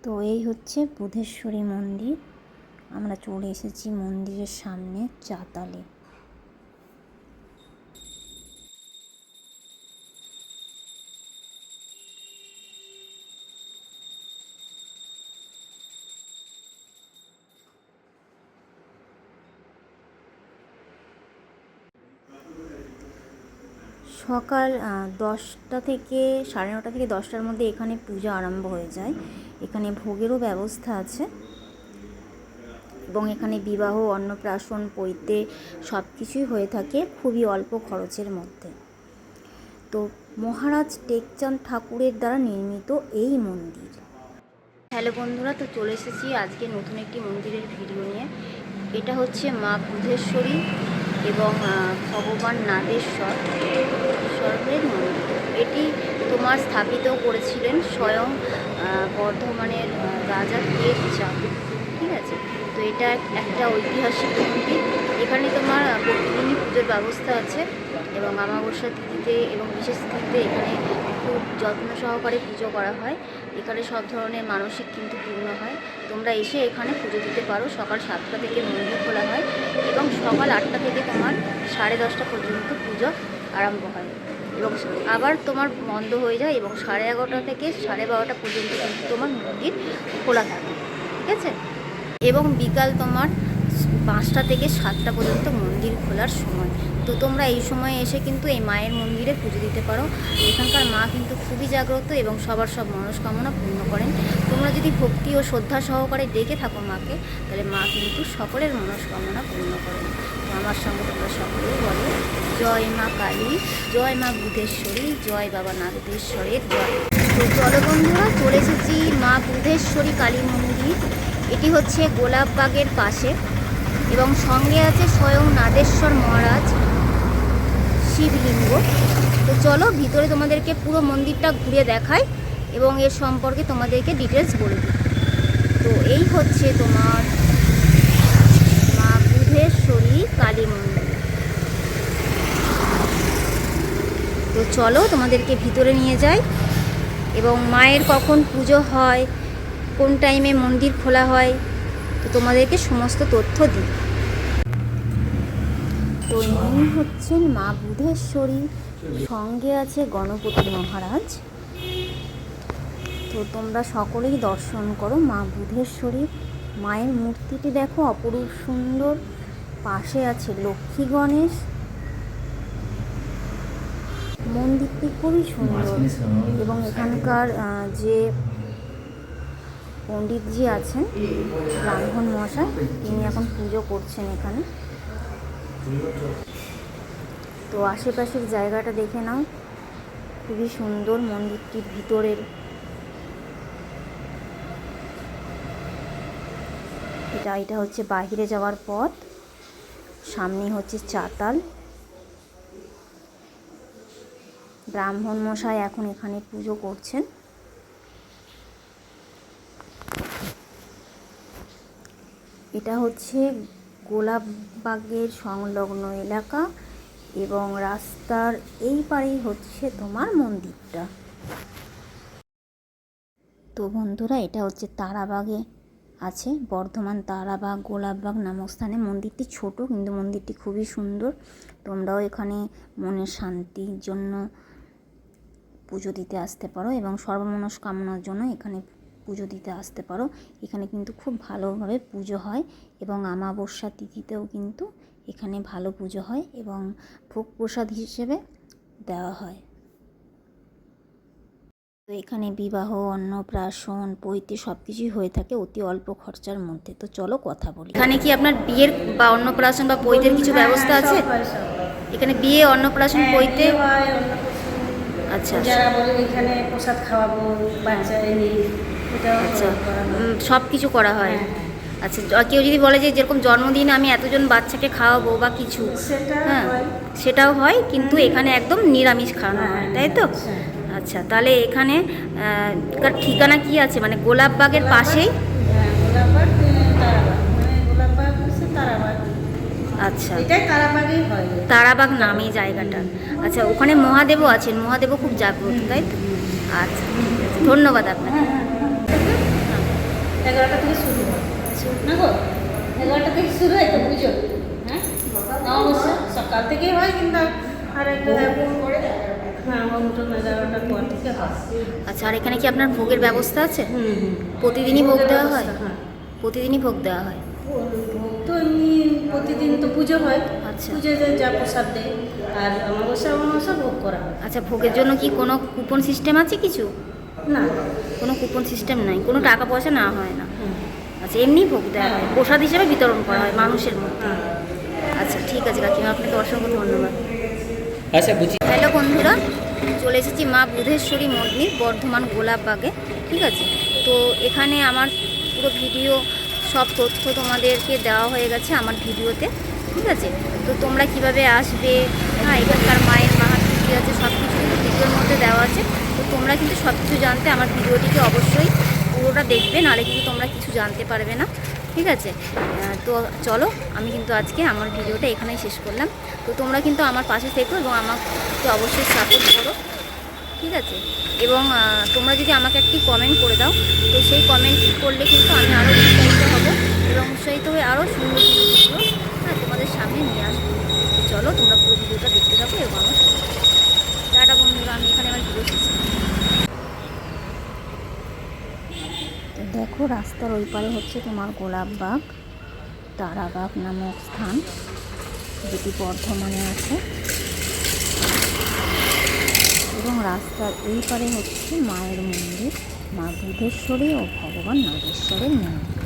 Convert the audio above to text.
তো এই হচ্ছে বুধেশ্বরী মন্দির। আমরা চলে এসেছি মন্দিরের সামনে চাতালে। সকাল 10টা থেকে 9:30 থেকে 10টার মধ্যে এখানে পূজা আরম্ভ হয়ে যায়। এখানে ভোগেরও ব্যবস্থা আছে এবং এখানে বিবাহ, অন্নপ্রাশন, পৈতে সব কিছুই হয়ে থাকে খুবই অল্প খরচের মধ্যে। তো মহারাজ টেকচাঁদ ঠাকুরের দ্বারা নির্মিত এই মন্দির। হ্যালো বন্ধুরা, তো চলে এসেছি আজকে নতুন একটি মন্দিরের ভিডিও নিয়ে। এটা হচ্ছে মা বুধেশ্বরী এবং ভগবান নাদেশ্বরের মন্দির। এটি তোমার স্থাপিত করেছিলেন স্বয়ং বর্ধমানের রাজা টেকচাঁদ। ঠিক আছে, তো এটা একটা ঐতিহাসিক মন্দির। এখানে তোমার প্রতিদিনই পুজোর ব্যবস্থা আছে এবং অমাবস্যা তিথিতে এবং বিশেষ তিথিতে এখানে খুব যত্ন সহকারে পুজো করা হয়। এখানে সব ধরনের মানসিক কিন্তু পূর্ণ হয়। তোমরা এসে এখানে পুজো দিতে পারো। সকাল 7টা থেকে মন্দির খোলা হয় এবং সকাল 8টা থেকে তোমার 10:30 পর্যন্ত পুজো আরম্ভ হয় এবং আবার তোমার বন্ধ হয়ে যায় এবং 11:30 থেকে 12:30 পর্যন্ত কিন্তু তোমার মন্দির খোলা থাকে। ঠিক আছে, এবং বিকাল তোমার 5টা থেকে 7টা পর্যন্ত মন্দির খোলার সময়। তো তোমরা এই সময়ে এসে কিন্তু এই মায়ের মন্দিরে পুজো দিতে পারো। এখানকার মা কিন্তু খুবই জাগ্রত এবং সবার সব মনস্কামনা পূর্ণ করেন। তোমরা যদি ভক্তি ও শ্রদ্ধা সহকারে ডেকে থাকো মাকে, তাহলে মা কিন্তু সকলের মনস্কামনা পূর্ণ করেন। তো আমার সঙ্গে তোমরা সকলেই বলো, জয় মা কালী, জয় মা বুধেশ্বরী, জয় বাবা নাগেশ্বরের জয়। তো চলো বন্ধুরা, চলে এসেছি মা বুধেশ্বরী কালী মন্দির। এটি হচ্ছে গোলাপবাগের পাশে এবং সঙ্গে আছে স্বয়ং নাদেশ্বর মহারাজ শিবলিঙ্গ। তো চলো ভিতরে তোমাদেরকে পুরো মন্দিরটা ঘুরে দেখাই এবং এর সম্পর্কে তোমাদেরকে ডিটেলস বলে দিই। তো এই হচ্ছে তোমার মা বুধেশ্বরী কালী মন্দির। তো চলো তোমাদেরকে ভিতরে নিয়ে যাই এবং মায়ের কখন পুজো হয়, কোন টাইমে মন্দির খোলা হয়, তো তোমাদেরকে সমস্ত তথ্য দিই। তো ইনি হচ্ছেন মা বুধেশ্বরী, সঙ্গে আছে গণপতি মহারাজ। তো তোমরা সকলেই দর্শন করো মা বুধেশ্বরী। মায়ের মূর্তিটি দেখো অপরূপ সুন্দর। পাশে আছে লক্ষ্মী গণেশ। মন্দিরটি খুবই সুন্দর এবং এখানকার যে পণ্ডিতজি আছেন, ব্রাহ্মণ মশাই, তিনি এখন পুজো করছেন এখানে। তো আশেপাশের জায়গাটা দেখে নাও, খুবই সুন্দর মন্দিরটির ভিতরের। এটা হচ্ছে বাহিরে যাওয়ার পথ, সামনে হচ্ছে চাতাল। ব্রাহ্মণ মশাই এখন এখানে পুজো করছেন। এটা হচ্ছে গোলাপবাগের সংলগ্ন এলাকা এবং রাস্তার এই পারেই হচ্ছে তোমার মন্দিরটা। তো বন্ধুরা, এটা হচ্ছে তারাবাগে আছে, বর্ধমান তারাবাগ গোলাপবাগ নামক স্থানে। মন্দিরটি ছোট কিন্তু মন্দিরটি খুবই সুন্দর। তোমরাও এখানে মনের শান্তির জন্য পুজো দিতে আসতে পারো এবং সর্বমনস্কামনার জন্য এখানে পুজো দিতে আসতে পারো। এখানে কিন্তু খুব ভালোভাবে পুজো হয় এবং অমাবস্যা তিথিতেও কিন্তু এখানে ভালো পুজো হয় এবং ভোগ প্রসাদ হিসেবে দেওয়া হয়। তো এখানে বিবাহ, অন্নপ্রাশন, পৈতে সব কিছুই হয়ে থাকে অতি অল্প খরচার মধ্যে। তো চলো কথা বলি। এখানে কি আপনার বিয়ের বা অন্নপ্রাশন বা পৈতের কিছু ব্যবস্থা আছে? এখানে বিয়ে, অন্নপ্রাশন, পৈতে। আচ্ছা, যারা বলে এখানে প্রসাদ খাওয়াবো বাচ্চা এনে, আচ্ছা, সব কিছু করা হয়। আচ্ছা, কেউ যদি বলে যে যেরকম জন্মদিন আমি এতজন বাচ্চাকে খাওয়াবো বা কিছু, হ্যাঁ সেটাও হয়, কিন্তু এখানে একদম নিরামিষ খাওয়ানো হয়, তাই তো? আচ্ছা, তাহলে এখানে ঠিকানা কি আছে? মানে গোলাপবাগের পাশেই। আচ্ছা, তারাবাগ নামে জায়গাটা। আচ্ছা, ওখানে মহাদেবও আছেন, মহাদেবও খুব জাগ্রত, তাই তো? আচ্ছা, ঠিক আছে, ধন্যবাদ আপনাকে। 11টা থেকে শুরু হয় না গো, 11টা থেকে শুরু হয় তো পুজো। হ্যাঁ অবশ্য সকাল থেকেই হয়, কিন্তু আর একটু হ্যাঁ অনুষ্ঠান 11টার পর থেকে হয়। আচ্ছা, আর এখানে কি আপনার ভোগের ব্যবস্থা আছে? হুম। প্রতিদিনই ভোগ দেওয়া হয়? হ্যাঁ, প্রতিদিনই ভোগ দেওয়া হয়। ভোগ তো এমনি প্রতিদিন তো পুজো হয়। আচ্ছা। পুজোয় যা প্রসাদ দেয়, আর অমাবস্যা ভোগ করা হয়। আচ্ছা, ভোগের জন্য কি কোনো কুপন সিস্টেম আছে কিছু? না। কোনো কুপন সিস্টেম নাই, কোনো টাকা পয়সা না হয় না? হুম। আচ্ছা, এমনি ভোগ দেওয়া হয়, হ্যাঁ। প্রসাদ হিসেবে বিতরণ করা হয় মানুষের মধ্যে। হ্যাঁ। আচ্ছা, ঠিক আছে কাকিমা, আপনাকে অসংখ্য ধন্যবাদ। আচ্ছা বুঝি। হ্যালো বন্ধুরা, চলে এসেছি মা বুধেশ্বরী মন্দির, বর্ধমান গোলাপবাগে। ঠিক আছে, তো এখানে আমার পুরো ভিডিও সব তথ্য তোমাদেরকে দেওয়া হয়ে গেছে আমার ভিডিওতে। ঠিক আছে, তো তোমরা কিভাবে আসবে, হ্যাঁ এখানকার মায়ের মাহাত্ম্য কী আছে সব কিছু কিন্তু ভিডিওর মধ্যে দেওয়া আছে। তো তোমরা কিন্তু সব কিছু জানতে আমার ভিডিওটিকে অবশ্যই পুরোটা দেখবে, নাহলে কিন্তু তোমরা কিছু জানতে পারবে না। ঠিক আছে, তো চলো, আমি কিন্তু আজকে আমার ভিডিওটা এখানেই শেষ করলাম। তো তোমরা কিন্তু আমার পাশে থেকো এবং আমাকে অবশ্যই সাপোর্ট করো। ঠিক আছে, এবং তোমরা যদি আমাকে একটি কমেন্ট করে দাও, তো সেই কমেন্ট করলে কিন্তু আমি আরও উৎসাহিত হব এবং উৎসাহিত হয়ে আরও সুন্দর সুন্দর ভিডিও তোমাদের সামনে নিয়ে আসবো। তো চলো, তোমরা পুরো ভিডিওটা দেখতে থাকো এবং আমার সাথে থাকো। টাটা বন্ধুরা, আমি এখানে আমার ভিডিও শেষ করছি। তো দেখো, রাস্তার ওই পারে হচ্ছে তোমার গোলাপবাগ, তারাবাগ নামক স্থান, যেটি বর্ধমানে আছে। এবং রাস্তার এই পারে হচ্ছে মায়ের মন্দির, মা বুধেশ্বরী ও ভগবান নাগেশ্বরের মন্দির।